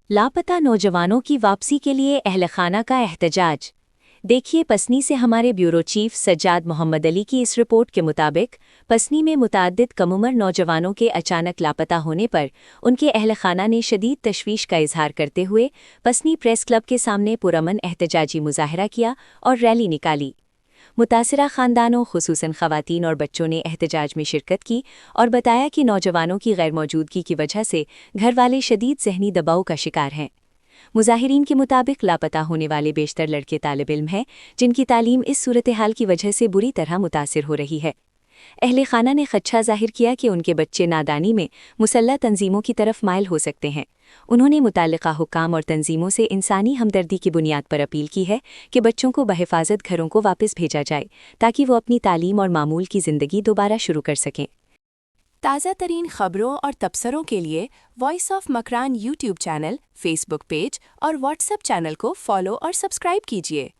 लापता नौजवानों की वापसी के लिए अहलखाना का एहतजाज। देखिए, पसनी से हमारे ब्यूरो चीफ सज्जाद मोहम्मद अली की इस रिपोर्ट के मुताबिक पसनी में मुतअद्दिद कम-उम्र नौजवानों के अचानक लापता होने पर उनके अहलखाना ने शदीद तशवीश का इजहार करते हुए पसनी प्रेस क्लब के सामने पुरअमन एहतजाजी मुजाहरा किया और रैली निकाली। मुतासिरा खानदानों खुसूसन ख़वातीन और बच्चों ने एहतजाज में शिरकत की और बताया कि नौजवानों की गैर मौजूदगी की वजह से घर वाले शदीद ज़हनी दबाव का शिकार हैं। मुजाहिरीन के मुताबिक लापता होने वाले बेशतर लड़के तालिब इल्म हैं जिनकी तालीम इस सूरत हाल की वजह से बुरी तरह मुतासिर हो रही है। अहले खाना ने खदशा जाहिर किया कि उनके बच्चे नादानी में मुसल्लह तंजीमों की तरफ माइल हो सकते हैं। उन्होंने मुताल्लिका हुक्काम और तंजीमों से इंसानी हमदर्दी की बुनियाद पर अपील की है कि बच्चों को बहिफाजत घरों को वापस भेजा जाए ताकि वो अपनी तालीम और मामूल की ज़िंदगी दोबारा शुरू कर सकें। ताज़ा तरीन खबरों और तबसरों के लिए voice of Makran YouTube channel, Facebook page और व्हाट्सएप चैनल को फॉलो और सब्सक्राइब कीजिए।